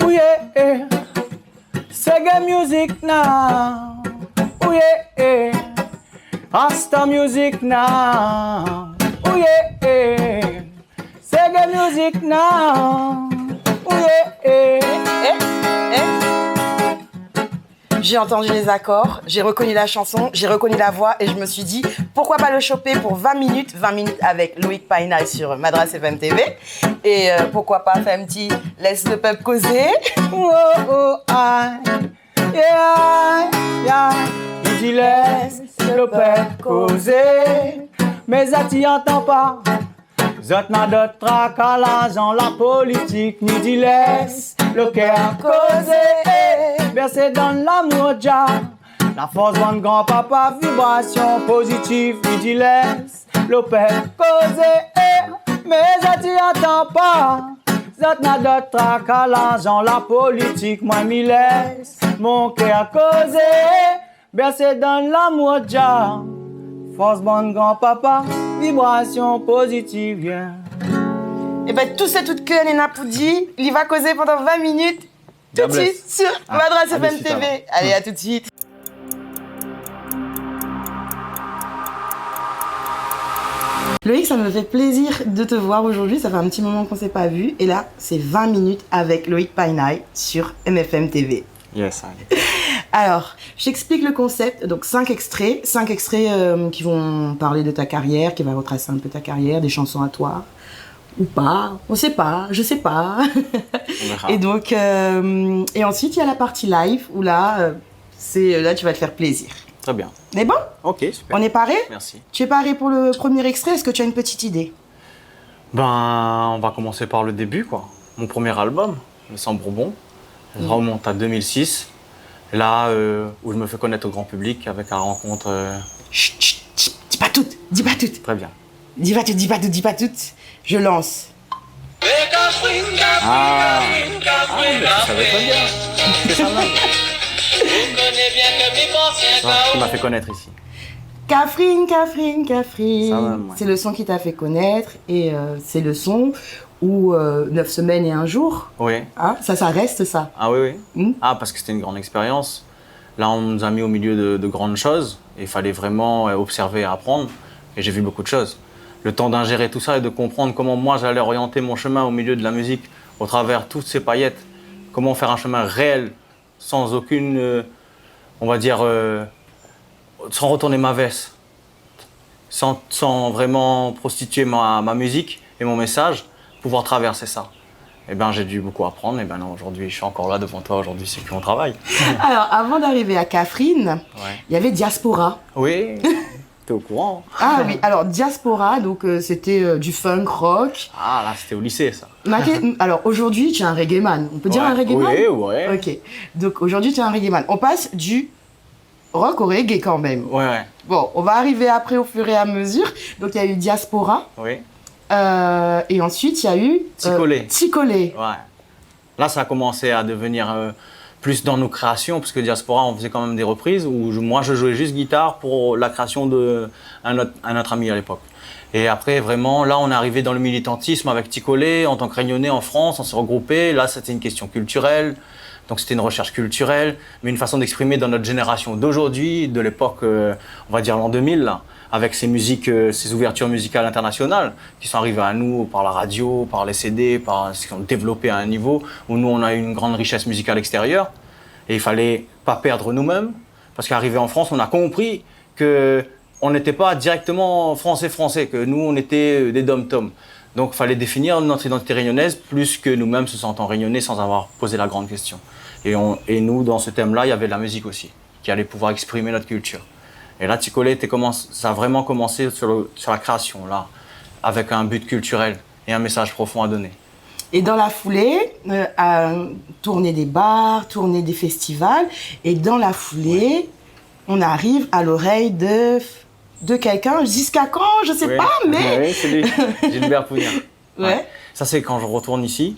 Oh yeah, Sega music now. Oh yeah, Rasta music now. Oh yeah, Sega music now. Oh yeah. J'ai entendu les accords, j'ai reconnu la chanson, j'ai reconnu la voix et je me suis dit pourquoi pas le choper pour 20 minutes avec Loïc Painaï sur Madras FM TV et pourquoi pas faire un petit laisse le peuple causer. Oh oh yeah. Il dit laisse le peuple causer, mais ça t'y entend pas. Zot n'a d'autre trac à l'argent, la politique, ni dit laisse le cœur causer. Bercé dans l'amour déjà, la force de grand-papa, vibration positive, ni dit laisse le peuple causer. Mais ça t'y entend pas. Zot n'a d'autre trac à l'argent, la politique, moi m'y laisse mon cœur causer. Bercé dans l'amour déjà. Force bonne grand-papa, vibration positive, yeah. Et ben tout ça, toute queue, Nena Poudi, il va causer pendant 20 minutes, tout de suite sur Madras FM TV. Allez, à tout de suite. Loïc, ça me fait plaisir de te voir aujourd'hui, ça fait un petit moment qu'on ne s'est pas vu. Et là, c'est 20 minutes avec Loïc Painaï sur MFM TV. Yes, allez. Alors, je t'explique le concept. Donc, 5 extraits qui vont parler de ta carrière, qui vont retracer un peu ta carrière, des chansons à toi, ou pas, on sait pas, je sais pas. On verra. Et donc, et ensuite, il y a la partie live, où là, là, tu vas te faire plaisir. Très bien. On est bon? Ok, super. On est paré? Merci. Tu es paré pour le premier extrait? Est-ce que tu as une petite idée? Ben, on va commencer par le début, quoi. Mon premier album, Le Sang Bourbon, remonte à 2006. Là, où je me fais connaître au grand public avec la rencontre... Chut, chut, chut, dis pas toutes, dis pas toutes. Très bien. Dis pas toutes, dis pas toutes, dis pas toutes. Je lance. Ah, mais ça veut très bien. C'est ça, là. Ça, qui m'a fait connaître ici. Catherine, Catherine, Ça Catherine. va, ouais. C'est le son qui t'a fait connaître et c'est le son où 9 semaines et un jour, Oui. hein, ça reste ça. Ah oui, oui. Mm. Ah, parce que c'était une grande expérience. Là, on nous a mis au milieu de grandes choses et il fallait vraiment observer et apprendre. Et j'ai vu beaucoup de choses. Le temps d'ingérer tout ça et de comprendre comment moi j'allais orienter mon chemin au milieu de la musique au travers toutes ces paillettes. Comment faire un chemin réel sans aucune, on va dire, sans retourner ma veste, sans vraiment prostituer ma musique et mon message, pouvoir traverser ça. Eh bien, j'ai dû beaucoup apprendre. Et bien, non, aujourd'hui, je suis encore là devant toi. Aujourd'hui, c'est plus mon travail. Alors, avant d'arriver à Catherine, Ouais. il y avait Diaspora. Oui, t'es au courant. Ah oui, alors Diaspora, donc c'était du funk rock. Ah, là, c'était au lycée, ça. Alors aujourd'hui, tu es un reggae man. On peut dire Ouais. un reggae man? Oui, ouais. Ok. Donc aujourd'hui, tu es un reggae man. On passe du rock au reggae quand même. Ouais, ouais. Bon, on va arriver après au fur et à mesure. Donc il y a eu Diaspora. Oui. Et ensuite, il y a eu... Ticolé. Ticolé. Ouais. Là, ça a commencé à devenir plus dans nos créations, parce que Diaspora, on faisait quand même des reprises où moi, je jouais juste guitare pour la création d'un autre ami à l'époque. Et après, vraiment, là, on est arrivé dans le militantisme avec Ticolé, en tant que Réunionnais en France, on s'est regroupés. Là, c'était une question culturelle, donc c'était une recherche culturelle, mais une façon d'exprimer dans notre génération d'aujourd'hui, de l'époque, on va dire l'an 2000, là, avec ces musiques, ces ouvertures musicales internationales qui sont arrivées à nous par la radio, par les CD, qui sont développées à un niveau où nous, on a une grande richesse musicale extérieure. Et il fallait pas perdre nous-mêmes, parce qu'arrivé en France, on a compris qu'on n'était pas directement français, que nous, on était des dom-toms. Donc il fallait définir notre identité réunionnaise plus que nous-mêmes se sentant réunionnais sans avoir posé la grande question. Et nous, dans ce thème-là, il y avait de la musique aussi, qui allait pouvoir exprimer notre culture. Et là, Ticolé, ça a vraiment commencé sur la création, là, avec un but culturel et un message profond à donner. Et dans la foulée, à tourner des bars, tourner des festivals. Et dans la foulée, on arrive à l'oreille de quelqu'un. Jusqu'à quand? Je sais pas, mais... Oui, c'est lui, Gilbert Pougnard. Ouais. Ça, c'est quand je retourne ici.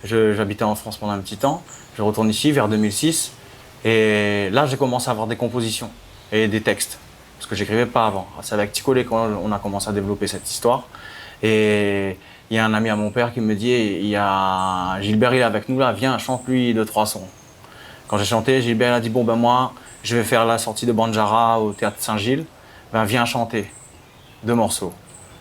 J'habitais en France pendant un petit temps. Je retourne ici vers 2006. Et là, j'ai commencé à avoir des compositions et des textes. Parce que j'écrivais pas avant. C'est avec Ticolé qu'on a commencé à développer cette histoire. Et il y a un ami à mon père qui me dit, il y a Gilbert, il est avec nous là, viens, chante-lui 2-3 sons. Quand j'ai chanté, Gilbert a dit, bon ben moi, je vais faire la sortie de Banjara au Théâtre Saint-Gilles, ben viens chanter 2 morceaux.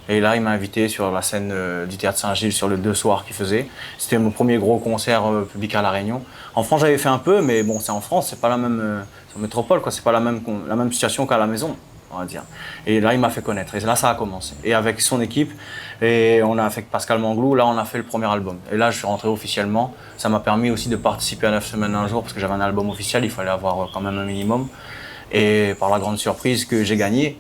Et là, il m'a invité sur la scène du Théâtre Saint-Gilles sur les 2 soirs qu'il faisait. C'était mon premier gros concert public à La Réunion. En France, j'avais fait un peu, mais bon, c'est en France, c'est pas la même, c'est en métropole, quoi. C'est pas la même situation qu'à la maison, on va dire. Et là, il m'a fait connaître. Et là, ça a commencé. Et avec son équipe, et on a fait Pascal Manglou, là, on a fait le premier album. Et là, je suis rentré officiellement. Ça m'a permis aussi de participer à 9 semaines un jour, parce que j'avais un album officiel, il fallait avoir quand même un minimum. Et par la grande surprise que j'ai gagné,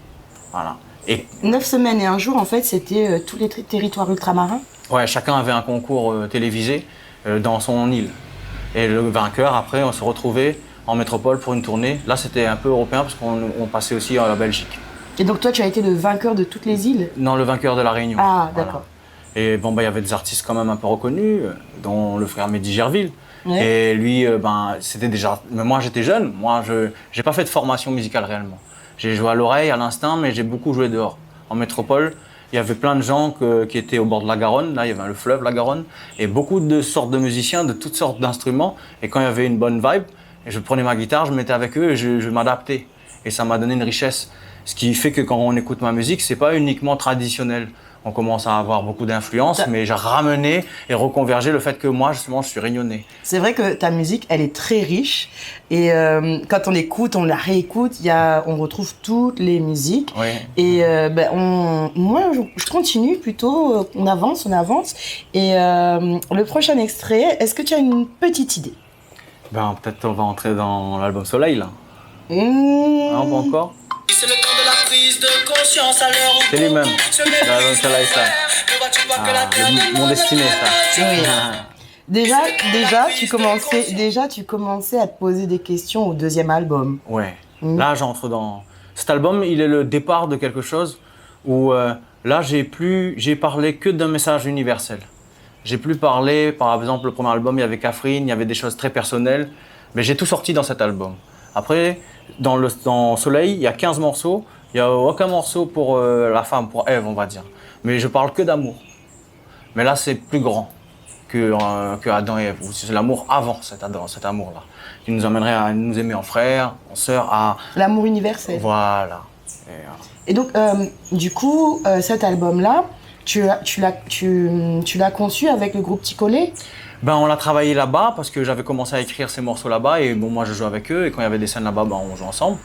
voilà. Et 9 semaines et un jour, en fait, c'était tous les territoires ultramarins? Ouais, chacun avait un concours télévisé dans son île. Et le vainqueur, après, on se retrouvait en métropole pour une tournée. Là, c'était un peu européen parce qu'on passait aussi à la Belgique. Et donc, toi, tu as été le vainqueur de toutes les îles? Non, le vainqueur de La Réunion. Ah, d'accord. Voilà. Et bon, bah, il y avait des artistes quand même un peu reconnus, dont le frère Mehdi Gerville. Ouais. Et lui, c'était déjà... Mais moi, j'étais jeune. Moi, je n'ai pas fait de formation musicale réellement. J'ai joué à l'oreille, à l'instinct, mais j'ai beaucoup joué dehors. En métropole, il y avait plein de gens qui étaient au bord de la Garonne. Là, il y avait le fleuve, la Garonne. Et beaucoup de sortes de musiciens, de toutes sortes d'instruments. Et quand il y avait une bonne vibe, je prenais ma guitare, je me mettais avec eux et je m'adaptais. Et ça m'a donné une richesse. Ce qui fait que quand on écoute ma musique, c'est pas uniquement traditionnel. On commence à avoir beaucoup d'influence, mais j'ai ramené et reconvergé le fait que moi, justement, je suis réunionnais. C'est vrai que ta musique, elle est très riche. Et quand on l'écoute, on la réécoute, on retrouve toutes les musiques. Oui. Et moi, je continue plutôt, on avance. Et le prochain extrait, est-ce que tu as une petite idée? Peut-être on va entrer dans l'album Soleil, là. Non, pas encore. C'est le temps de la prise de conscience à l'heure où c'est lui-même. L'album Soleil, ça. Mon destiné, ça. Oui. Déjà, tu commençais à te poser des questions au deuxième album. Ouais. Là, j'entre dans... Cet album, il est le départ de quelque chose où là, j'ai parlé que d'un message universel. J'ai plus parlé, par exemple, le premier album, il y avait Catherine, il y avait des choses très personnelles, mais j'ai tout sorti dans cet album. Après, dans Soleil, il y a 15 morceaux, il n'y a aucun morceau pour la femme, pour Ève, on va dire. Mais je parle que d'amour. Mais là, c'est plus grand que Adam et Ève. C'est l'amour avant cet amour-là, qui nous amènerait à nous aimer en frères, en sœurs, à... L'amour universel. Voilà. Et donc, du coup, cet album-là, tu l'as conçu avec le groupe Ticolé? On l'a travaillé là-bas parce que j'avais commencé à écrire ces morceaux là-bas et bon, moi je joue avec eux et quand il y avait des scènes là-bas, on joue ensemble.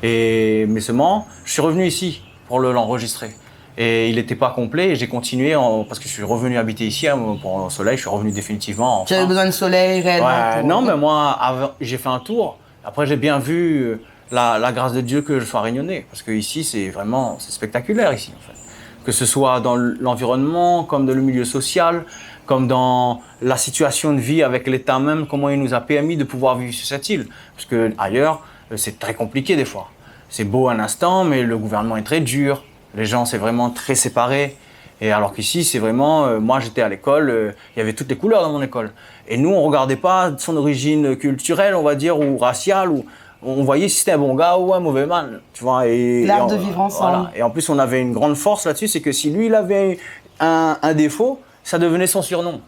Mais seulement, je suis revenu ici pour l'enregistrer. Et il n'était pas complet et j'ai continué parce que je suis revenu habiter ici pour le soleil, je suis revenu définitivement. Enfin. Tu avais besoin de soleil réellement? Ouais, non, mais moi, j'ai fait un tour. Après, j'ai bien vu la grâce de Dieu que je sois réunionnais parce qu'ici, c'est spectaculaire ici en fait. Que ce soit dans l'environnement, comme dans le milieu social, comme dans la situation de vie avec l'État même, comment il nous a permis de pouvoir vivre sur cette île. Parce qu'ailleurs, c'est très compliqué des fois. C'est beau un instant, mais le gouvernement est très dur. Les gens, c'est vraiment très séparé. Et alors qu'ici, c'est vraiment... moi, j'étais à l'école, il y avait toutes les couleurs dans mon école. Et nous, on ne regardait pas son origine culturelle, on va dire, ou raciale, ou... On voyait si c'était un bon gars ou un mauvais man, tu vois. L'art de vivre ensemble. Voilà. Et en plus, on avait une grande force là-dessus, c'est que si lui, il avait un défaut, ça devenait son surnom.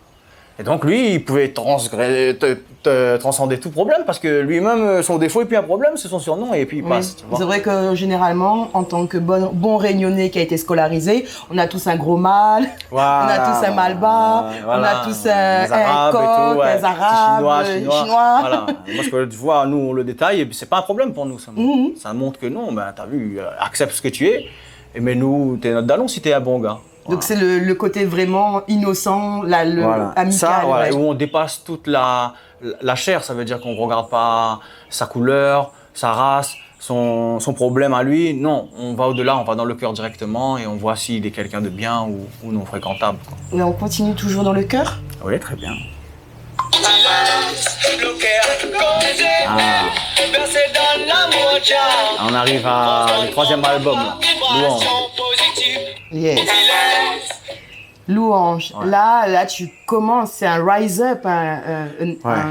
Et donc, lui, il pouvait transcender tout problème parce que lui-même, son défaut et puis un problème, c'est son surnom et puis il passe. C'est vrai que généralement, en tant que bon réunionnais qui a été scolarisé, on a tous un gros mal, voilà, on a tous un mal bas, voilà, on a tous un coq, des arabes, chinois. Voilà. Parce que tu vois, nous, on le détaille, c'est pas un problème pour nous. Ça montre que non, t'as vu, accepte ce que tu es, mais nous, t'es notre dallon si t'es un bon gars. Donc c'est le côté vraiment innocent, amical. Ça, voilà, où on dépasse toute la chair, ça veut dire qu'on ne regarde pas sa couleur, sa race, son problème à lui. Non, on va au-delà, on va dans le cœur directement et on voit s'il est quelqu'un de bien ou non fréquentable. Mais on continue toujours dans le cœur? Oui, très bien. On arrive au troisième album, Louange. Yes. Louange. Ouais. Là, tu commences, c'est un rise up,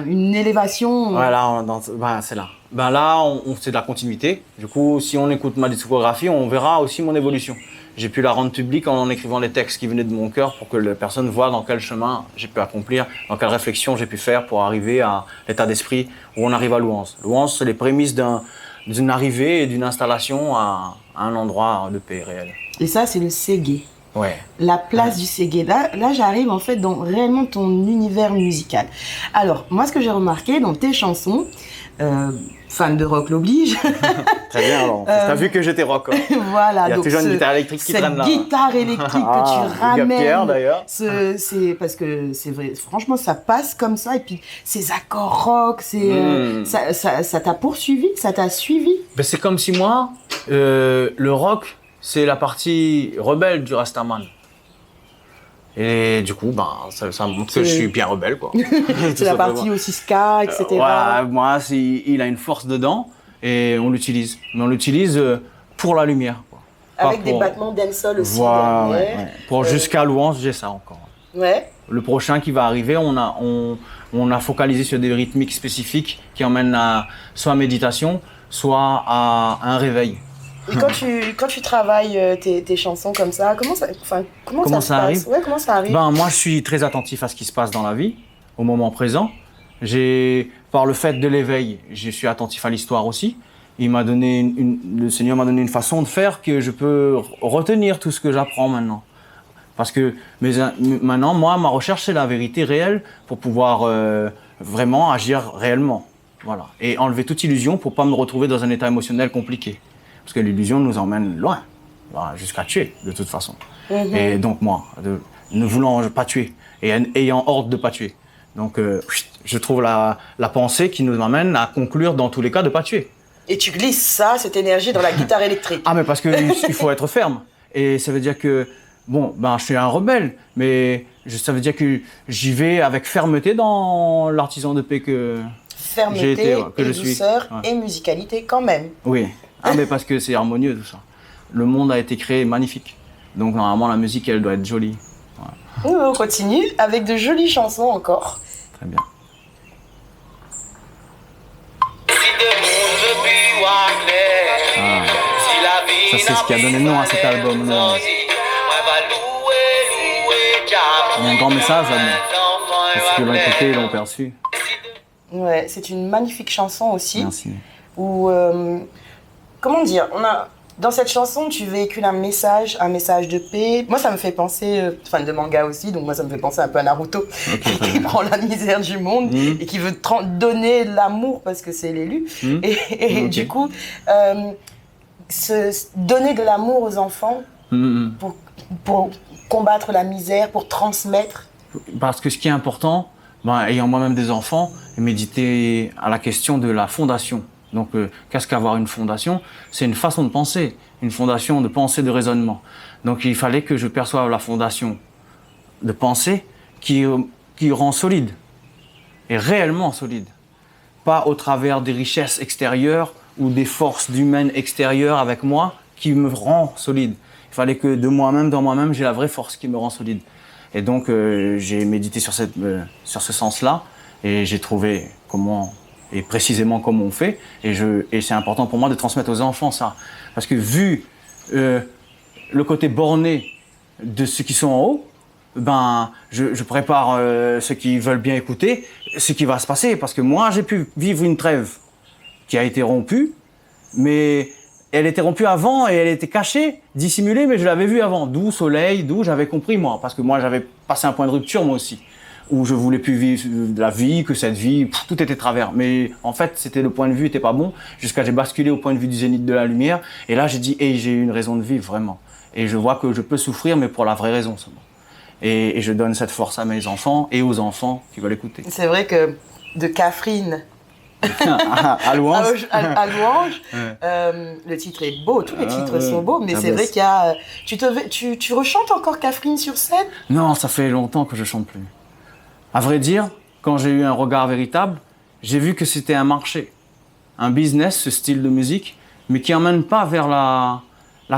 une élévation. Voilà, c'est là. Là, c'est de la continuité. Du coup, si on écoute ma discographie, on verra aussi mon évolution. j'ai pu la rendre publique en écrivant les textes qui venaient de mon cœur pour que les personnes voient dans quel chemin j'ai pu accomplir, dans quelle réflexion j'ai pu faire pour arriver à l'état d'esprit où on arrive à Louance. Louance, c'est les prémices d'une arrivée et d'une installation à un endroit de paix réel. Et ça, c'est le Ségué. Ouais. La place du Ségué. Là, j'arrive en fait dans réellement ton univers musical. Alors, moi, ce que j'ai remarqué dans tes chansons, fan de rock l'oblige. Très bien, alors. T'as vu que j'étais rock. Hein. Voilà. Il y a donc toujours une guitare électrique qui traîne là. Cette guitare électrique que tu ramènes. Pierre, d'ailleurs. C'est parce que c'est vrai. Franchement, ça passe comme ça. Et puis, ces accords rock, ça t'a poursuivi, ça t'a suivi. Ben, c'est comme si moi, le rock, c'est la partie rebelle du Rastaman. Et du coup, ben, ça montre que je suis bien rebelle, quoi. C'est la partie aussi ska, etc. Ouais, moi, il a une force dedans et on l'utilise. Mais on l'utilise pour la lumière, quoi. Avec des battements dancehall aussi. Voilà, ouais. Pour jusqu'à Louance, j'ai ça encore. Ouais. Le prochain qui va arriver, on a focalisé sur des rythmiques spécifiques qui emmènent soit à méditation, soit à un réveil. Et quand tu travailles tes chansons comme ça, comment ça se arrive passe? Ouais, comment ça arrive? Ben, moi, je suis très attentif à ce qui se passe dans la vie, au moment présent. Par le fait de l'éveil, je suis attentif à l'histoire aussi. Le Seigneur m'a donné une façon de faire que je peux retenir tout ce que j'apprends maintenant. Parce que maintenant, moi, ma recherche, c'est la vérité réelle pour pouvoir vraiment agir réellement. Voilà. Et enlever toute illusion pour ne pas me retrouver dans un état émotionnel compliqué. Parce que l'illusion nous emmène loin, jusqu'à tuer, de toute façon. Mm-hmm. Et donc moi, ne voulant pas tuer, et ayant ordre de ne pas tuer. Donc je trouve la pensée qui nous amène à conclure dans tous les cas de ne pas tuer. Et tu glisses ça, cette énergie, dans la guitare électrique. Ah, mais parce qu'il faut être ferme. Et ça veut dire que, je suis un rebelle, mais ça veut dire que j'y vais avec fermeté dans l'artisan de paix que j'ai été, que je suis. Douceur et musicalité quand même. Oui. Ah, mais parce que c'est harmonieux tout ça. Le monde a été créé magnifique. Donc normalement la musique elle doit être jolie. Voilà. On continue avec de jolies chansons encore. Très bien. Ça c'est ce qui a donné nom à cet album. Il y a un grand message là-dedans. Ceux qui l'ont écouté l'ont perçu. Ouais, c'est une magnifique chanson aussi. Merci. Où comment dire, dans cette chanson, tu véhicules un message de paix. Moi, ça me fait penser, fan de manga aussi, donc moi, ça me fait penser un peu à Naruto, qui prend la misère du monde et qui veut donner l'amour parce que c'est l'élu. Et du coup, donner de l'amour aux enfants pour combattre la misère, pour transmettre. Parce que ce qui est important, ayant moi-même des enfants, méditer à la question de la fondation. Donc, qu'est-ce qu'avoir une fondation? C'est une façon de penser, une fondation de pensée, de raisonnement. Donc, il fallait que je perçoive la fondation de pensée qui rend solide, et réellement solide. Pas au travers des richesses extérieures ou des forces humaines extérieures avec moi qui me rend solide. Il fallait que dans moi-même, j'ai la vraie force qui me rend solide. Et donc, j'ai médité sur ce sens-là, et j'ai trouvé et précisément comment on fait, et c'est important pour moi de transmettre aux enfants ça. Parce que vu le côté borné de ceux qui sont en haut, je prépare ceux qui veulent bien écouter ce qui va se passer. Parce que moi, j'ai pu vivre une trêve qui a été rompue, mais elle était rompue avant et elle était cachée, dissimulée, mais je l'avais vue avant. D'où soleil, d'où j'avais compris moi. Parce que moi, j'avais passé un point de rupture moi aussi, où je voulais plus vivre de la vie, que cette vie, tout était travers. Mais en fait, le point de vue était pas bon, jusqu'à j'ai basculé au point de vue du zénith de la lumière. Et là, j'ai dit, j'ai eu une raison de vivre, vraiment. Et je vois que je peux souffrir, mais pour la vraie raison seulement. Et je donne cette force à mes enfants et aux enfants qui veulent écouter. C'est vrai que de Catherine à Louange, le titre est beau, tous les titres sont beaux, mais c'est vrai qu'il y a... Tu rechantes encore Catherine sur scène? Non, ça fait longtemps que je chante plus. À vrai dire, quand j'ai eu un regard véritable, j'ai vu que c'était un marché, un business, ce style de musique, mais qui n'emmène pas vers la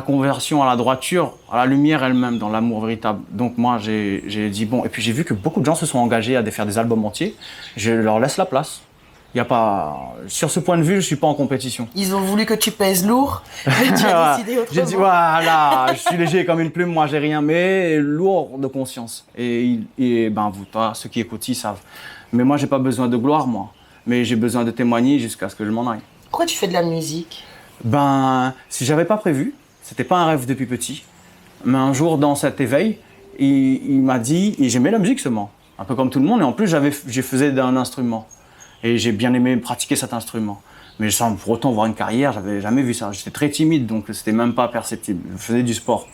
conversion à la droiture, à la lumière elle-même, dans l'amour véritable. Donc moi, j'ai dit bon, et puis j'ai vu que beaucoup de gens se sont engagés à faire des albums entiers, je leur laisse la place. y a pas... Sur ce point de vue, je suis pas en compétition. Ils ont voulu que tu pèses lourd, mais tu as décidé autrement. J'ai dit, voilà, je suis léger comme une plume, moi j'ai rien, mais lourd de conscience. Et ben, vous, toi, ceux qui écoutent, ils savent. Mais moi, j'ai pas besoin de gloire, moi. Mais j'ai besoin de témoigner jusqu'à ce que je m'en aille. Pourquoi tu fais de la musique? Ben, si j'avais pas prévu, c'était pas un rêve depuis petit. Mais un jour, dans cet éveil, il m'a dit, et j'aimais la musique seulement, un peu comme tout le monde, et en plus, je faisais d'un instrument. Et j'ai bien aimé pratiquer cet instrument. Mais sans pour autant avoir une carrière, j'avais jamais vu ça. J'étais très timide, donc c'était même pas perceptible. Je faisais du sport.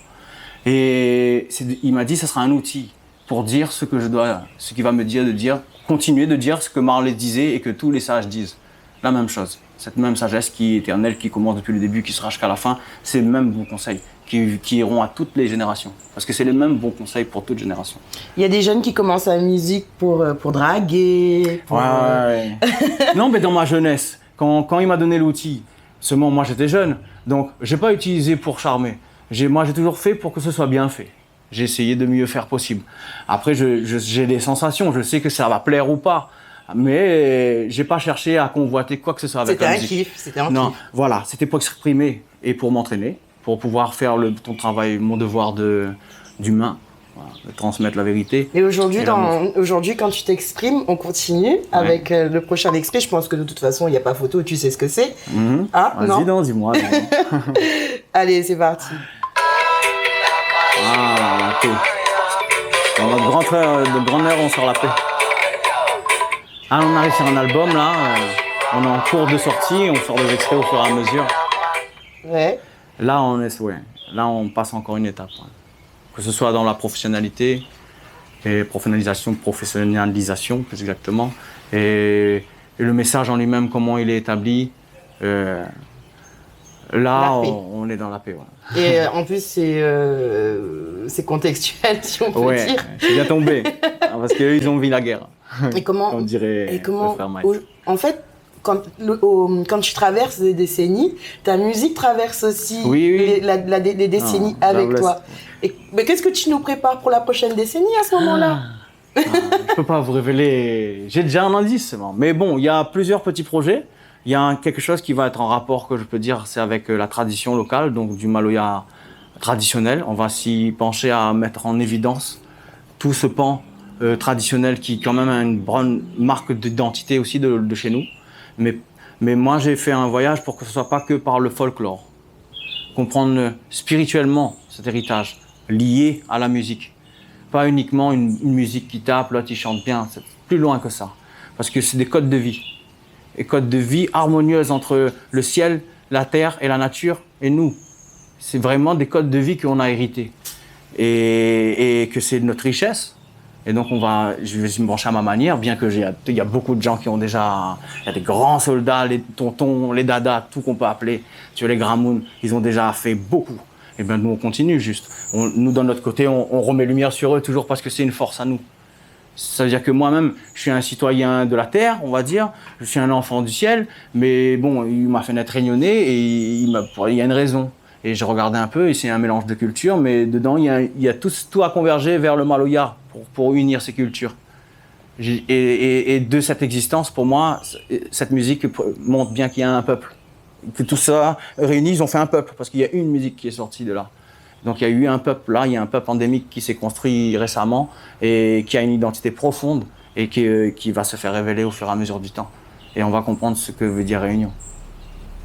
Et il m'a dit, ça sera un outil pour dire ce que je dois, ce qu'il va me dire de dire, continuer de dire ce que Marley disait et que tous les sages disent. La même chose. Cette même sagesse qui est éternelle, qui commence depuis le début, qui sera jusqu'à la fin, c'est le même bon conseil qui iront à toutes les générations. Parce que c'est les mêmes bons conseils pour toutes générations. Il y a des jeunes qui commencent la musique pour draguer. Ouais. Non, mais dans ma jeunesse, quand il m'a donné l'outil, seulement moi j'étais jeune, donc j'ai pas utilisé pour charmer. Moi j'ai toujours fait pour que ce soit bien fait. J'ai essayé de mieux faire possible. Après, j'ai des sensations, je sais que ça va plaire ou pas. Mais j'ai pas cherché à convoiter quoi que ce soit avec la musique. C'était un kiff. Non, voilà, c'était pour exprimer et pour m'entraîner, pour pouvoir faire ton travail, mon devoir d'humain, voilà, de transmettre la vérité. Et aujourd'hui, quand tu t'exprimes, on continue avec le prochain extrait. Je pense que de toute façon, il n'y a pas photo, tu sais ce que c'est. Ah, vas-y, non, dis-moi. Allez, c'est parti. Ah, la paix. Dans notre grand frère de grande heure, on sort la paix. Ah, on arrive sur un album, là. On est en cours de sortie, on sort des extraits au fur et à mesure. Ouais. Là, on passe encore une étape. Ouais. Que ce soit dans la professionnalité, et professionnalisation, plus exactement, et le message en lui-même, comment il est établi. Là, on est dans la paix. Ouais. Et en plus, c'est contextuel, si on peut dire. Je suis bien tombé, parce qu'eux, ils ont vu la guerre. Et comment, on dirait le frère Mike. En fait, quand tu traverses des décennies, ta musique traverse aussi les décennies avec toi. Mais qu'est-ce que tu nous prépares pour la prochaine décennie à ce moment-là? Je ne peux pas vous révéler. J'ai déjà un indice, mais bon, il y a plusieurs petits projets. Il y a quelque chose qui va être en rapport, que je peux dire, c'est avec la tradition locale, donc du Maloya traditionnel. On va s'y pencher à mettre en évidence tout ce pan traditionnel qui quand même a une bonne marque d'identité aussi de chez nous. Mais moi, j'ai fait un voyage pour que ce ne soit pas que par le folklore. Comprendre spirituellement cet héritage lié à la musique. Pas uniquement une musique qui tape, l'autre il chante bien, c'est plus loin que ça. Parce que c'est des codes de vie. Et codes de vie harmonieuses entre le ciel, la terre et la nature et nous. C'est vraiment des codes de vie qu'on a hérités. Et que c'est notre richesse. Et donc je vais me brancher à ma manière, bien que il y a beaucoup de gens qui ont déjà, il y a des grands soldats, les tontons, les dadas, tout qu'on peut appeler, tu vois, les Gramoun, ils ont déjà fait beaucoup. Et bien nous on continue juste. Nous de notre côté, on remet lumière sur eux toujours parce que c'est une force à nous. Ça veut dire que moi-même, je suis un citoyen de la terre, on va dire, je suis un enfant du ciel, mais bon, il m'a fait naître réunionnais et il y a une raison. Et j'ai regardé un peu et c'est un mélange de cultures, mais dedans, il y a tout à converger vers le Maloya pour unir ces cultures. Et de cette existence, pour moi, cette musique montre bien qu'il y a un peuple. Que tout ça réuni, ils ont fait un peuple, parce qu'il y a une musique qui est sortie de là. Donc il y a eu un peuple là, il y a un peuple endémique qui s'est construit récemment et qui a une identité profonde et qui va se faire révéler au fur et à mesure du temps. Et on va comprendre ce que veut dire Réunion.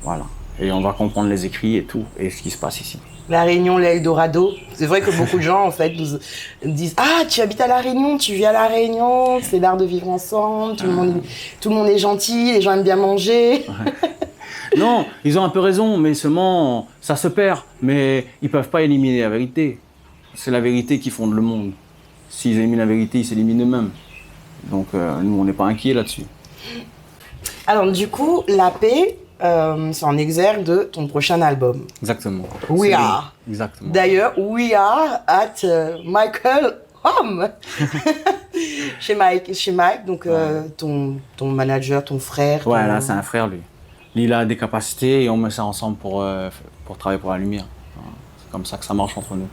Voilà. Et on va comprendre les écrits et tout, et ce qui se passe ici. La Réunion, l'Eldorado. C'est vrai que beaucoup de gens, en fait, nous disent « Ah, tu habites à La Réunion, tu vis à La Réunion, c'est l'art de vivre ensemble, tout le monde est gentil, les gens aiment bien manger. » Non, ils ont un peu raison, mais seulement, ça se perd. Mais ils ne peuvent pas éliminer la vérité. C'est la vérité qui fonde le monde. S'ils éliminent la vérité, ils s'éliminent eux-mêmes. Donc, nous, on n'est pas inquiets là-dessus. Alors, du coup, la paix, c'est en exergue de ton prochain album. Exactement. We Are. Exactement. D'ailleurs, We Are at Michael Home. chez Mike, donc ton manager, ton frère. Ouais, là, c'est un frère, lui. Lui, il a des capacités et on met ça ensemble pour travailler pour la lumière. C'est comme ça que ça marche entre nous.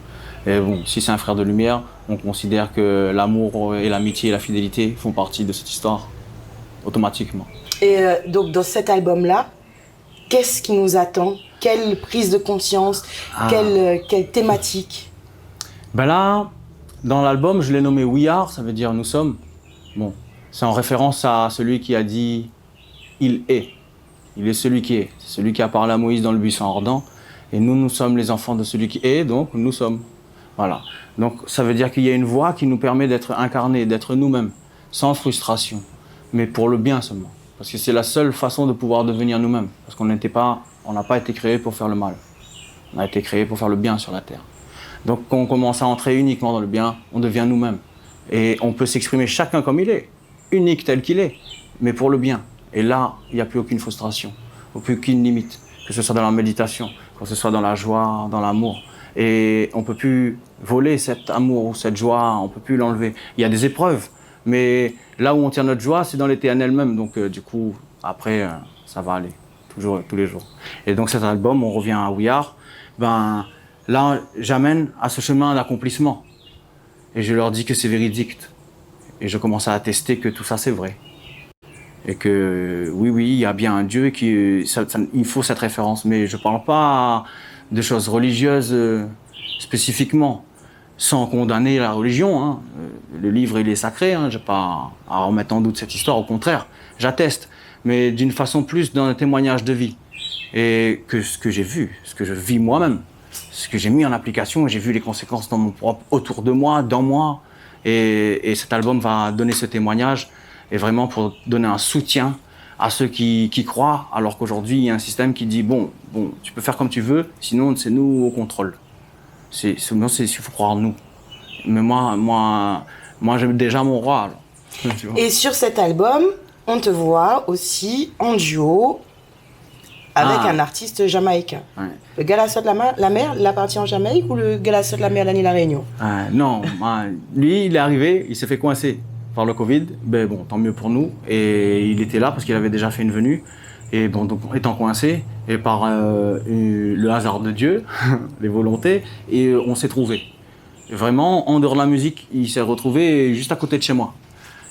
Et bon, si c'est un frère de lumière, on considère que l'amour et l'amitié et la fidélité font partie de cette histoire. automatiquement. Et donc, dans cet album-là, qu'est-ce qui nous attend? Quelle prise de conscience? Quelle thématique? Ben là, dans l'album, je l'ai nommé We Are, ça veut dire nous sommes. Bon, c'est en référence à celui qui a dit il est. Il est celui qui est. C'est celui qui a parlé à Moïse dans le buisson ardent. Et nous, nous sommes les enfants de celui qui est, donc nous sommes. Voilà. Donc ça veut dire qu'il y a une voix qui nous permet d'être incarnés, d'être nous-mêmes, sans frustration, mais pour le bien seulement. Parce que c'est la seule façon de pouvoir devenir nous-mêmes. Parce qu'on n'a pas été créé pour faire le mal. On a été créé pour faire le bien sur la terre. Donc quand on commence à entrer uniquement dans le bien, on devient nous-mêmes. Et on peut s'exprimer chacun comme il est, unique tel qu'il est, mais pour le bien. Et là, il n'y a plus aucune frustration, plus aucune limite, que ce soit dans la méditation, que ce soit dans la joie, dans l'amour. Et on ne peut plus voler cet amour ou cette joie, on ne peut plus l'enlever. Il y a des épreuves, mais là où on tient notre joie, c'est dans l'éternel même. Donc du coup, après, ça va aller, toujours, tous les jours. Et donc cet album, on revient à We Are, ben, là, j'amène à ce chemin d'accomplissement. Et je leur dis que c'est véridique. Et je commence à attester que tout ça, c'est vrai. Et que oui, il y a bien un Dieu et il faut cette référence. Mais je ne parle pas de choses religieuses spécifiquement, sans condamner la religion. Hein. Le livre, il est sacré, hein. Je n'ai pas à remettre en doute cette histoire, au contraire, j'atteste. Mais d'une façon plus dans un témoignage de vie. Et que ce que j'ai vu, ce que je vis moi-même, ce que j'ai mis en application, j'ai vu les conséquences dans mon propre, autour de moi, dans moi. Et cet album va donner ce témoignage, et vraiment pour donner un soutien à ceux qui croient, alors qu'aujourd'hui, il y a un système qui dit bon, tu peux faire comme tu veux, sinon c'est nous au contrôle. Il faut croire en nous. Mais moi j'ai déjà mon roi. Alors. Tu vois. Et sur cet album, on te voit aussi en duo avec un artiste jamaïcain. Ouais. Le Galasso de la mer, il appartient en Jamaïque ou le Galasso de la mer, l'île La Réunion? Non, lui, il est arrivé, il s'est fait coincer par le Covid. Ben bon, tant mieux pour nous. Et il était là parce qu'il avait déjà fait une venue. Et bon, donc étant coincé, et par le hasard de Dieu, les volontés, et on s'est trouvés. Vraiment, en dehors de la musique, il s'est retrouvé juste à côté de chez moi.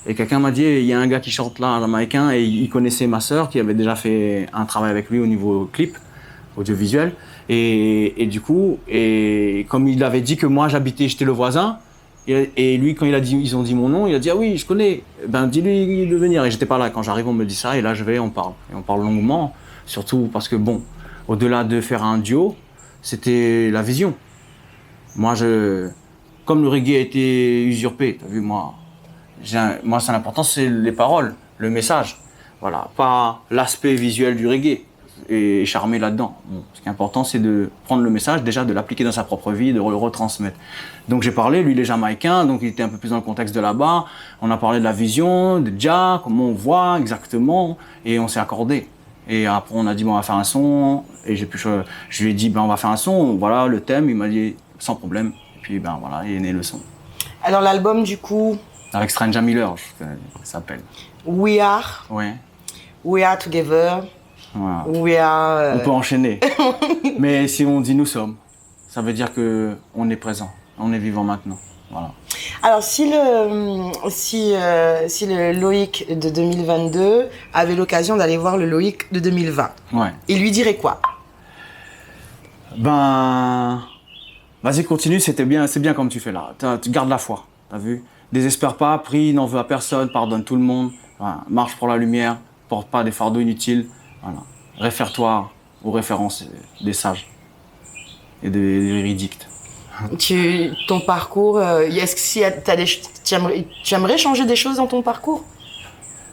Et quelqu'un m'a dit, il y a un gars qui chante là, un Jamaïcain, et il connaissait ma sœur qui avait déjà fait un travail avec lui au niveau clip, audiovisuel. Et du coup, comme il avait dit que moi j'étais le voisin, et lui quand ils ont dit mon nom, il a dit ah oui, je connais, ben dis-lui de venir. Et j'étais pas là, quand j'arrive on me dit ça, et là on parle. Et on parle longuement, surtout parce que bon, au-delà de faire un duo, c'était la vision. Moi, comme le reggae a été usurpé, t'as vu, moi, son importance, c'est les paroles, le message. Voilà, pas l'aspect visuel du reggae et charmer là-dedans. Bon, ce qui est important, c'est de prendre le message, déjà de l'appliquer dans sa propre vie, de le retransmettre. Donc j'ai parlé, lui il est jamaïcain, donc il était un peu plus dans le contexte de là-bas. On a parlé de la vision, de Jah, comment on voit exactement, et on s'est accordé. Et après on a dit bon, on va faire un son, et je lui ai dit ben on va faire un son, voilà le thème, il m'a dit sans problème. Et puis ben voilà, il est né le son. Alors l'album du coup, avec Stranger Miller, ça s'appelle. We Are. Ouais. We Are Together. Voilà. We Are. On peut enchaîner. Mais si on dit nous sommes, ça veut dire que on est présent, on est vivant maintenant. Voilà. Alors si le Loïc de 2022 avait l'occasion d'aller voir le Loïc de 2020, ouais. Il lui dirait quoi? Ben, vas-y continue, c'est bien comme tu fais là. Tu gardes la foi, t'as vu? Désespère pas, prie, n'en veux à personne, pardonne tout le monde. Voilà. Marche pour la lumière, porte pas des fardeaux inutiles. Voilà. Réfère-toi aux références des sages et des véridiques. Ton parcours, est-ce que tu aimerais changer des choses dans ton parcours?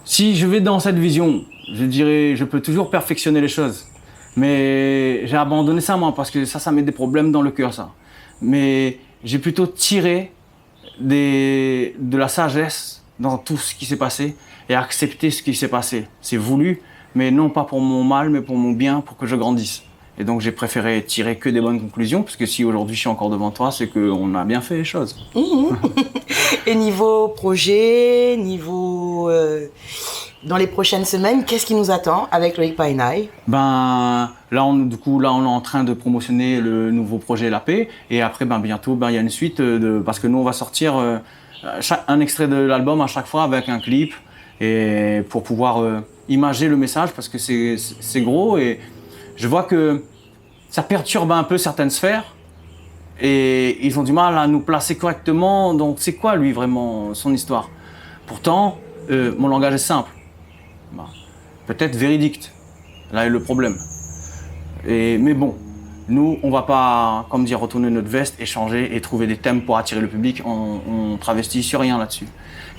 Si je vais dans cette vision, je dirais, je peux toujours perfectionner les choses. Mais j'ai abandonné ça moi parce que ça met des problèmes dans le cœur ça. Mais j'ai plutôt tiré de la sagesse dans tout ce qui s'est passé et accepter ce qui s'est passé. C'est voulu, mais non pas pour mon mal, mais pour mon bien, pour que je grandisse. Et donc j'ai préféré tirer que des bonnes conclusions, parce que si aujourd'hui je suis encore devant toi, c'est qu'on a bien fait les choses. Et niveau projet, dans les prochaines semaines, qu'est-ce qui nous attend avec Loïc Painaille? Ben là on est en train de promotionner le nouveau projet La Paix, et après bientôt il y a une suite parce que nous on va sortir un extrait de l'album à chaque fois avec un clip et pour pouvoir imager le message parce que c'est gros et je vois que ça perturbe un peu certaines sphères et ils ont du mal à nous placer correctement. Donc c'est quoi lui vraiment son histoire? Pourtant, mon langage est simple, bah, peut-être véridique. Là est le problème. Mais bon, nous on va pas, comme dire, retourner notre veste, échanger et trouver des thèmes pour attirer le public. On travestit sur rien là-dessus.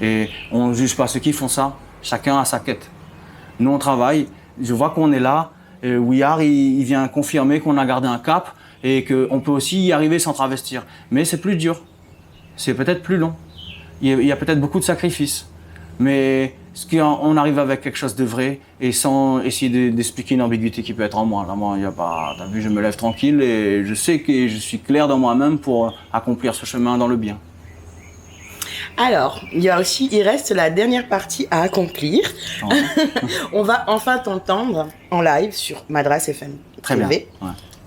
Et on ne juge pas ceux qui font ça. Chacun a sa quête. Nous on travaille. Je vois qu'on est là. We Are, il vient confirmer qu'on a gardé un cap et qu'on peut aussi y arriver sans travestir. Mais c'est plus dur, c'est peut-être plus long. Il y a peut-être beaucoup de sacrifices. Mais on arrive avec quelque chose de vrai et sans essayer d'expliquer une ambiguïté qui peut être en moi. Là, moi, il y a pas. T'as vu, je me lève tranquille et je sais que je suis clair dans moi-même pour accomplir ce chemin dans le bien. Alors, il reste la dernière partie à accomplir. On va enfin t'entendre en live sur Madras FM. Très bien. Ouais.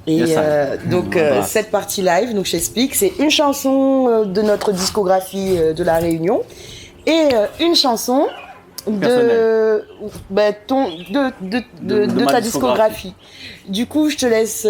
Et donc, cette partie live, donc je t'explique, c'est une chanson de notre discographie de La Réunion et une chanson de ta discographie. Du coup, je te laisse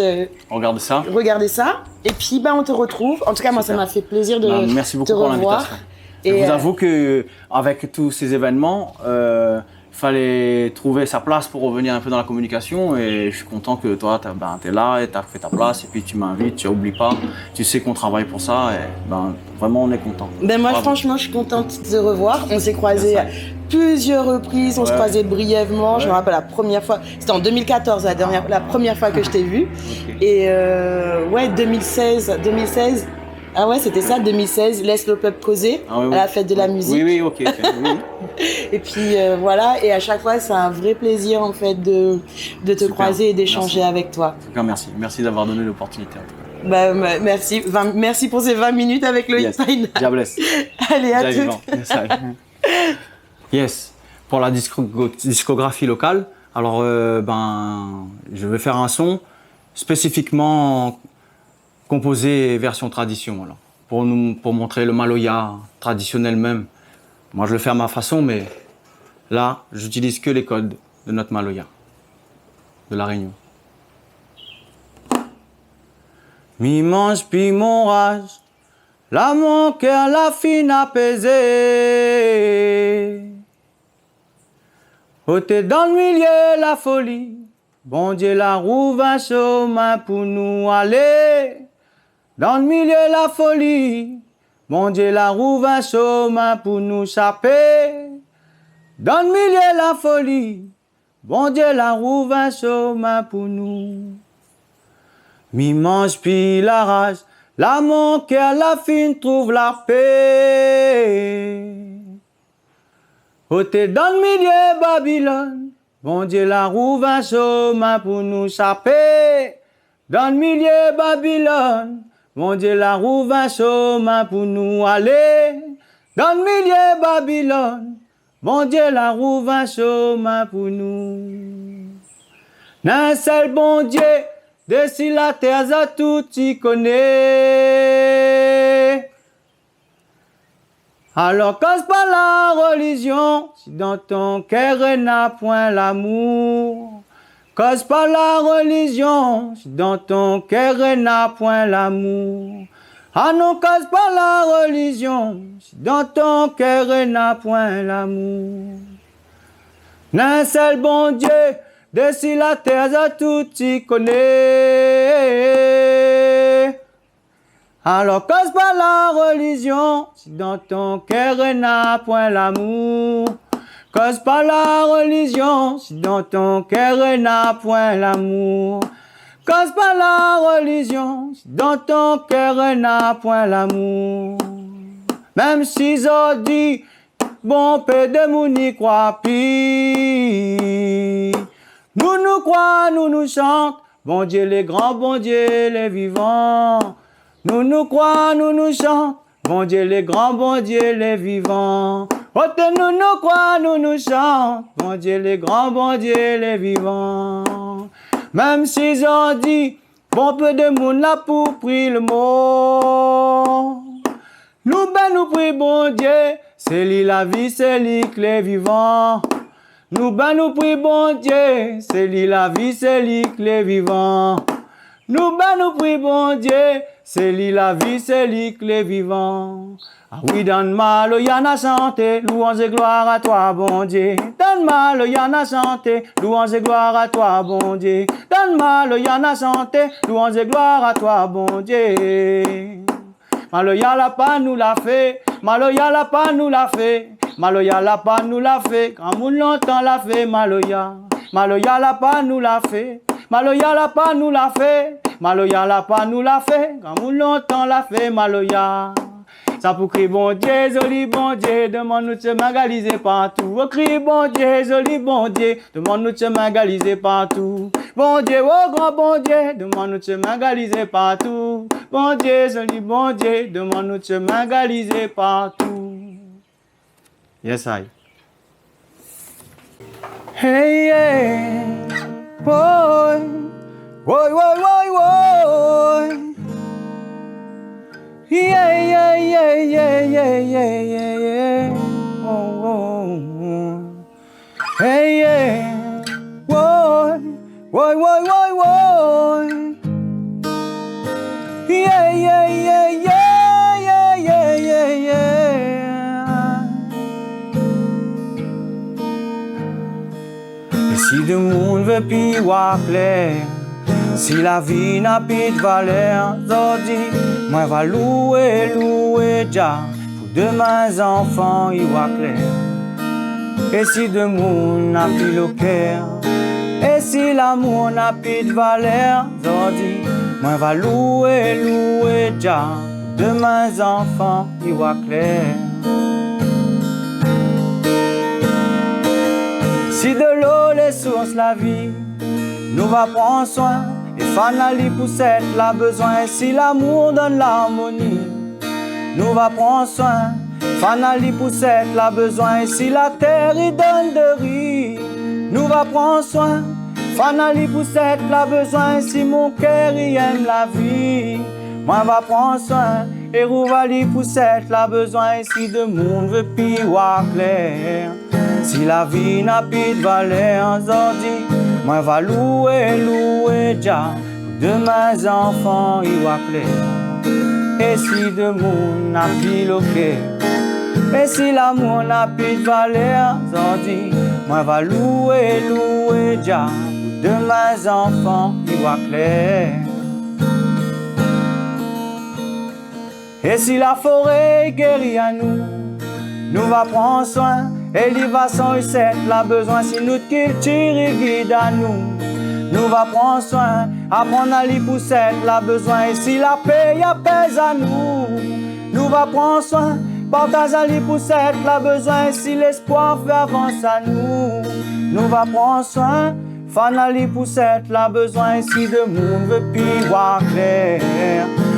regarder ça. Et puis, on te retrouve. En tout cas, moi, ça m'a fait plaisir de merci beaucoup te revoir. Pour l'invitation. Je vous avoue qu'avec tous ces événements, il fallait trouver sa place pour revenir un peu dans la communication et je suis content que toi, tu es là et tu as fait ta place et puis tu m'invites, tu n'oublies pas, tu sais qu'on travaille pour ça et vraiment on est content. Moi franchement, je suis contente de te revoir. On s'est croisés à plusieurs reprises, on se croisait brièvement. Ouais. Je me rappelle la première fois, c'était en 2014 la première fois que je t'ai vu. Okay. Et 2016. Ah ouais, c'était ça, 2016, Laisse le peuple causer, à la fête de la musique. Oui, ok. Oui. Et puis voilà, et à chaque fois, c'est un vrai plaisir en fait de te croiser et d'échanger avec toi. En tout cas, merci d'avoir donné l'opportunité en tout cas. Merci, merci pour ces 20 minutes avec le Hit. God bless. Allez, à toutes. Yes, pour la discographie locale, alors je vais faire un son spécifiquement composé version tradition, alors, pour montrer le maloya traditionnel même. Moi, je le fais à ma façon, mais là, j'utilise que les codes de notre maloya, de La Réunion. Mi mange puis mon rage, là mon cœur la fin apaisé. Oh, t'es dans le milieu la folie, bon Dieu la roue un chemin pour nous aller. Dans le milieu la folie, bon Dieu la roue un chemin pour nous chapper. Dans le milieu la folie, bon Dieu la roue un chemin pour nous. Mi mange puis la rage, là mon cœur la fin trouve la paix. Oh t'es dans le milieu Babylone, bon Dieu la roue un chemin pour nous chapper. Dans le milieu Babylone, bon Dieu la roue un chemin pour nous aller. Dans le milieu Babylone, bon Dieu la roue un chemin pour nous. D'un seul bon Dieu, d'ici la terre à tout y connaît. Alors cause pas la religion, si dans ton cœur n'a point l'amour. Cause pas la religion, si dans ton cœur n'a point l'amour. Ah non, cause pas la religion, si dans ton cœur n'a point l'amour. D'un seul bon Dieu, d'ici la terre à tout y connaît. Alors cause pas la religion, si dans ton cœur n'a point l'amour. Cause pas la religion, si dans ton cœur n'a point l'amour. Cause pas la religion, si dans ton cœur n'a point l'amour. Même si ils dit, bon peu de moun n'y croit plus. Nous croit, nous chante, bon Dieu les grands, bon Dieu les vivants. Nous croit, nous chante, bon Dieu les grands, bon Dieu les vivants. Oh, nous croit, nous chante, bon Dieu les grands, bon Dieu les vivants. Même s'ils ont dit, bon peu de monde là pour prier le mot. Nous prie bon Dieu, c'est lui la vie, c'est lui clé vivant. Nous nous prie bon Dieu, c'est lui la vie, c'est lui clé vivant. Nous prie bon Dieu, c'est lui la vie, c'est lui clé vivant. Ah oui, dans le mal, il y en a santé, louange et gloire à toi, bon Dieu. Dans le mal, il y en a santé, louange et gloire à toi, bon Dieu. Dans le mal, il y en a santé, louange et gloire à toi, bon Dieu. Maloya la pas nous l'a fait, Maloya la pas nous l'a fait, Maloya la pas nous l'a fait, quand moun longtemps l'a fait, Maloya. Maloya la pas nous l'a fait, Maloya la pas nous l'a fait, Maloya la pas nous l'a fait, quand moun longtemps l'a fait, Maloya. Ça pour crier bon Dieu, joli bon Dieu, demande-nous de se magaliser partout. Oh, crie bon Dieu, joli bon Dieu, demande-nous de se magaliser partout. Bon Dieu, oh grand bon Dieu, demande-nous de se magaliser partout. Bon Dieu, joli bon Dieu, demande-nous de se magaliser partout. Yes, I. Hey, hey, boy, boy, boy, boy, boy. Yeah, yeah, yeah, yeah, yeah, yeah, yeah, yeah. Oh, oh, oh. Hey, yeah. Whoa, whoa, whoa, whoa, whoa. Yeah, yeah, yeah, yeah, yeah, yeah, yeah, yeah. Et si le monde veut plus voir clair, si la vie n'a plus de valeur, aujourd'hui, moi va louer, louer Jah, pour demain enfants y voient clair. Et si le monde n'a plus le cœur, et si l'amour n'a plus de valeur, aujourd'hui, moi va louer, louer Jah, pour demain enfants y voient clair. Si de l'eau les sources la vie, nous va prendre soin. Et fanali pour cette la besoin, si l'amour donne l'harmonie, nous va prendre soin. Fanali pour cette la besoin, si la terre y donne de riz, nous va prendre soin. Fanali pour cette la besoin, si mon cœur y aime la vie, moi va prendre soin. Et rouvali pour cette la besoin, si de monde veut plus voir clair, si la vie n'a plus de valeur aujourd'hui, moi va louer, louer Jah, demain enfants y voient clair. Et si de monde n'a plus le cœur, et si l'amour n'a plus de valeur, aujourd'hui, moi va louer, louer Jah, demain enfants y voient clair. Et si la forêt guérit à nous, nous va prendre soin. Et l'ivation et cette la besoin, si notre culture et guide à nous, nous va prendre soin. Apprendre à l'y pour cette la besoin, et si la paix y apaise à nous, nous va prendre soin. Partage à l'y pour cette la besoin, et si l'espoir fait avance à nous, nous va prendre soin. Fan à l'y pour cette la besoin, et si de monde veut plus voir clair,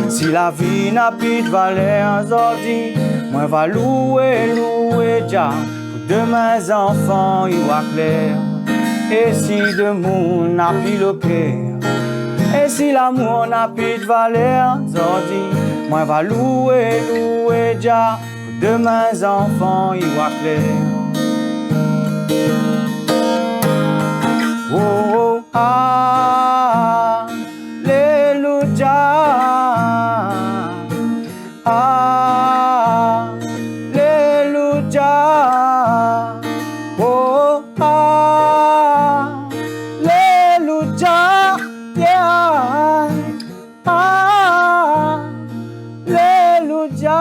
si la vie n'a plus de valeur aujourd'hui, moi va louer, louer Jah, demain enfants y voient clair. Et si de monde n'a plus le cœur, et si l'amour n'a plus de valeur aujourd'hui, moi va louer, louer Jah, demain enfants y voient clair. Oh, oh, ah, alléluia, ah, alléluia. Oh, alléluia, yeah, alléluia.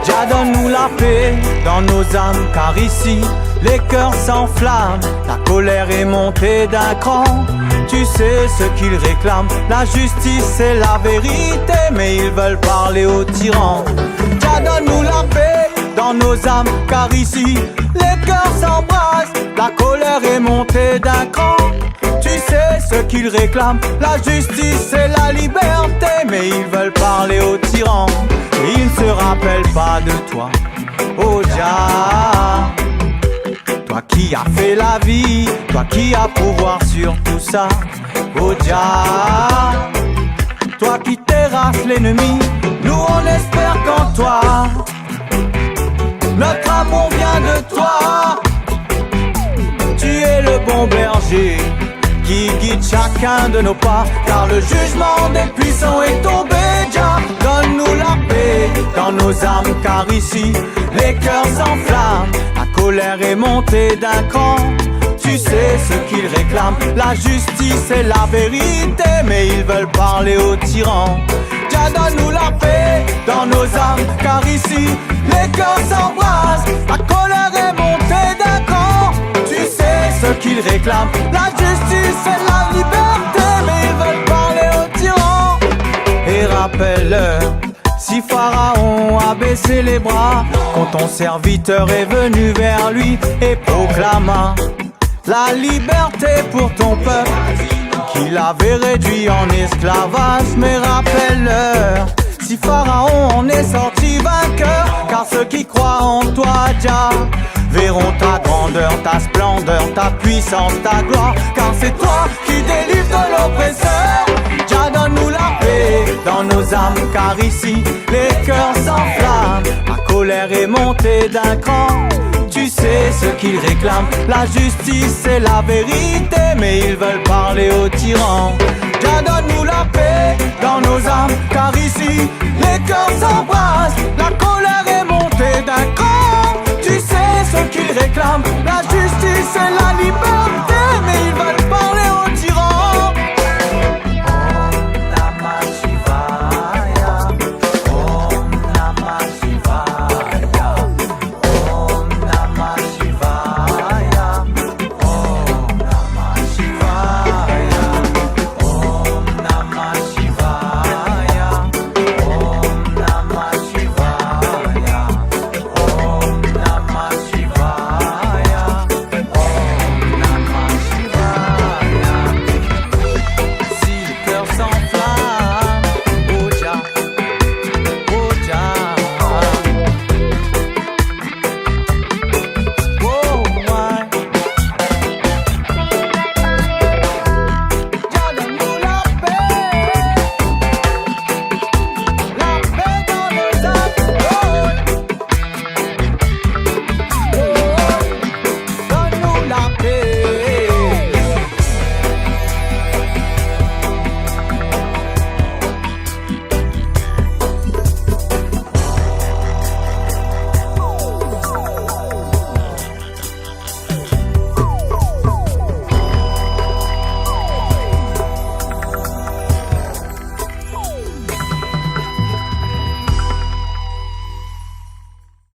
Jah donne-nous la paix dans nos âmes, car ici les cœurs s'enflamment. La colère est montée d'un cran. Tu sais ce qu'ils réclament, la justice et la vérité, mais ils veulent parler aux tyrans. Jah donne-nous la paix dans nos âmes, car ici les cœurs s'embrassent. La colère est montée d'un cran. Tu sais ce qu'ils réclament, la justice et la liberté, mais ils veulent parler aux tyrans. Et ils ne se rappellent pas de toi, oh Jah. Toi qui as fait la vie, toi qui as pouvoir sur tout ça, oh Jah. Toi qui terrasses l'ennemi, nous on espère qu'en toi notre amour vient de toi. Tu es le bon berger qui guide chacun de nos pas, car le jugement des puissants est tombé. Jah, donne-nous la paix dans nos âmes, car ici les cœurs s'enflamment. La colère est montée d'un cran. Tu sais ce qu'ils réclament, la justice et la vérité, mais ils veulent parler aux tyrans. Jah, donne-nous la paix dans nos âmes, car ici les cœurs s'embrassent. La colère est montée d'un cran. Tu sais ce qu'ils réclament, la justice et la liberté, mais ils veulent parler aux tyrans. Et rappelle-leur, si Pharaon a baissé les bras quand ton serviteur est venu vers lui et proclama la liberté pour ton peuple qu'il avait réduit en esclavage, mais rappelle-leur, si Pharaon en est sorti vainqueur, car ceux qui croient en toi, Jah, verront ta grandeur, ta splendeur, ta puissance, ta gloire, car c'est toi qui délivres de l'oppresseur. Jah, donne-nous la paix dans nos âmes, car ici les cœurs s'enflamment. La colère est montée d'un cran. Tu sais ce qu'ils réclament, la justice et la vérité, mais ils veulent parler aux tyrans. Jah, donne-nous la paix dans nos âmes, car ici les cœurs s'embrassent.